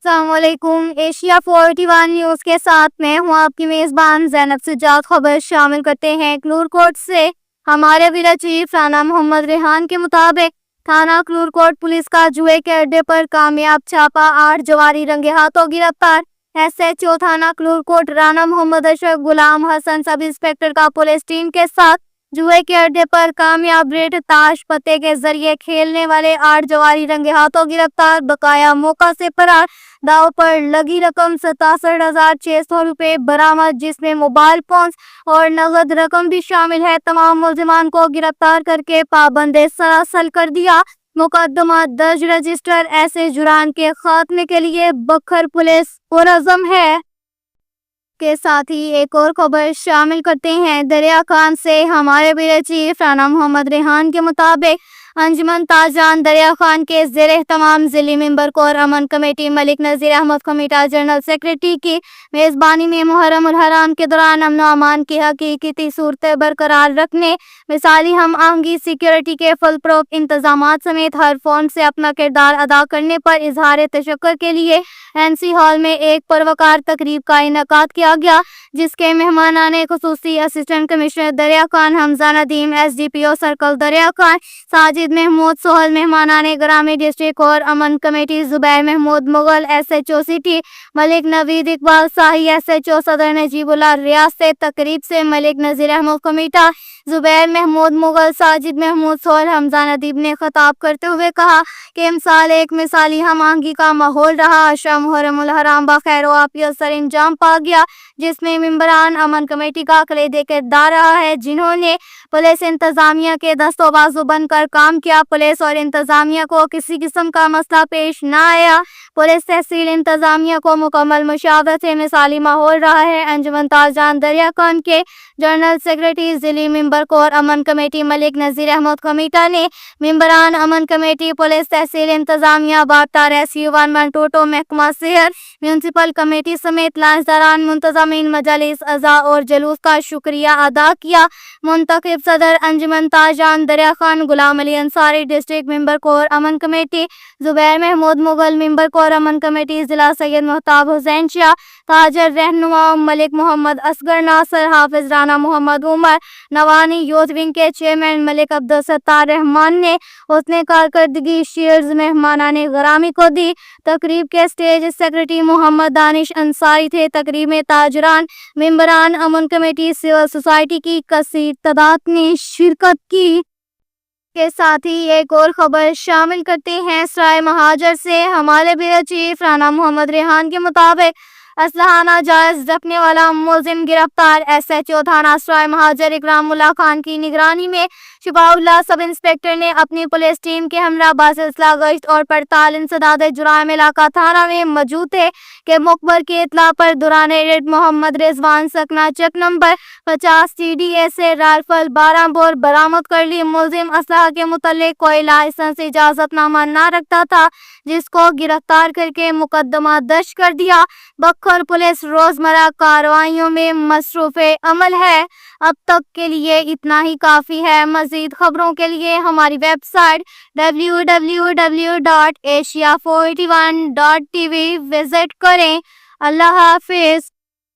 السلام علیکم۔ Asia 41 news کے ساتھ میں ہوں آپ کی میزبان زینب سجاد۔ خبر شامل کرتے ہیں کلور کوٹ سے۔ ہمارے بیورو چیف رانا محمد ریحان کے مطابق تھانہ کلور کوٹ پولیس کا جوئے کے اڈے پر کامیاب چھاپا، 8 جواری رنگے ہاتھوں گرفتار۔ SHO تھانہ کلور کوٹ رانا محمد اشرف غلام حسن سب انسپکٹر کا پولیس ٹیم کے ساتھ جوئے کے اڈے پر کامیاب ریڈ، تاش پتے کے ذریعے کھیلنے والے 8 جواری رنگے ہاتھوں گرفتار، بقایا موقع سے فرار، داؤ پر لگی رقم 67,600 روپے برآمد، جس میں موبائل فونز اور نقد رقم بھی شامل ہے۔ تمام ملزمان کو گرفتار کر کے پابند سلاسل کر دیا۔ مقدمہ درج رجسٹر۔ ایسے جرائم کے خاتمے کے لیے بکھر پولیس پرعزم ہے۔ کے ساتھ ہی ایک اور خبر شامل کرتے ہیں دریا خان سے۔ ہمارے بیورو چیف رانا محمد ریحان کے مطابق انجمن تاجران دریا خان کے زیر اہتمام ضلعی ممبر کور امن کمیٹی ملک نذیر احمد کمیٹہ جنرل سیکریٹری کی میزبانی میں محرم الحرام کے دوران امن و امان کی حقیقی صورت برقرار رکھنے، مثالی ہم آہنگی، سیکیورٹی کے فل پروف انتظامات سمیت ہر فرنٹ سے اپنا کردار ادا کرنے پر اظہار تشکر کے لیے NC ہال میں ایک پروقار تقریب کا انعقاد کیا گیا، جس کے مہمانان خصوصی اسسٹنٹ کمشنر دریا خان حمزہ ندیم، SDPO سرکل دریا خان ساجد محمود سہل، مہمانان گرامی ڈسٹرکٹ اور امن کمیٹی زبیر محمود مغل، SHO سٹی ملک نوید اقبال شاہی، SHO صدر نجیب اللہ ریاض سے تقریب سے ملک نذیر احمد کمیٹہ زبیر محمود مغل، ساجد محمود سہل، حمزہ ندیم نے خطاب کرتے ہوئے کہا کہ امسال ایک مثالی ہم آہنگی کا ماحول رہا۔ عشرہ محرم الحرام بخیر و عافیت سر انجام پا گیا، جس میں ممبران امن کمیٹی کا کلیدی کردار رہا ہے، جنہوں نے پولیس انتظامیہ کے دست و بازو بن کر کام کیا۔ پولیس اور انتظامیہ کو کسی قسم کا مسئلہ پیش نہ آیا۔ پولیس تحصیل انتظامیہ کو مکمل مشاورت سے مثالی ماحول رہا ہے۔ انجمن تاجران دریا خان کے جنرل سیکریٹری ضلعی ممبر کور امن کمیٹی ملک نذیر احمد کمیٹہ نے ممبران امن کمیٹی، پولیس تحصیل انتظامیہ، بابتا ریسکیو 112 محکمہ صحت، میونسپل کمیٹی سمیت لانچداران، منتظمین مجالس اعضاء اور جلوس کا شکریہ ادا کیا۔ منتخب صدر انجمن تاجران دریا خان غلام علی انصاری، ڈسٹرکٹ ممبر کور امن کمیٹی زبیر محمود مغل، ممبر کور امن کمیٹی ضلع سید محتاب حسین شاہ، تاجر رہنما ملک محمد اصغر ناصر، حافظ رانا محمد عمر، نوانی یوتھ ونگ کے چیئرمین ملک عبدالستار رحمان نے حسن کارکردگی شیئرز مہمانان گرامی کو دی۔ تقریب کے اسٹیج سیکریٹری محمد دانش انصاری تھے۔ تقریب میں تاجران، ممبران امن کمیٹی، سول سوسائٹی کی کثیر تعداد نے شرکت کی۔ کے ساتھ ہی ایک اور خبر شامل کرتے ہیں سرائے مہاجر سے۔ ہمارے بیورو چیف رانا محمد ریحان کے مطابق اسلحہ ناجائز رکھنے والا ملزم گرفتار۔ SHO تھانہ سرائے مہاجر اکرام اللہ خان کی نگرانی میں شفاء اللہ سب انسپکٹر نے اپنی پولیس ٹیم کے ہمراہ باسلسلہ گشت اور پڑتال انسداد جرائم علاقہ تھانہ میں موجود تھے کہ مخبر کی اطلاع پر دوران ریڈ محمد رضوان سکنہ چیک نمبر 50 TDA سے رائفل 12 بور برآمد کر لی۔ ملزم اسلحہ کے متعلق کوئی لائسنس اجازت نامہ نہ رکھتا تھا، جس کو گرفتار کر کے مقدمہ درج کر دیا۔ بکھر پولیس روزمرہ کارروائیوں میں مصروف عمل ہے۔ اب تک کے لیے اتنا ہی کافی ہے۔ مزید خبروں کے لیے ہماری ویب سائٹ www.asia481.tv وزٹ کریں۔ اللہ حافظ۔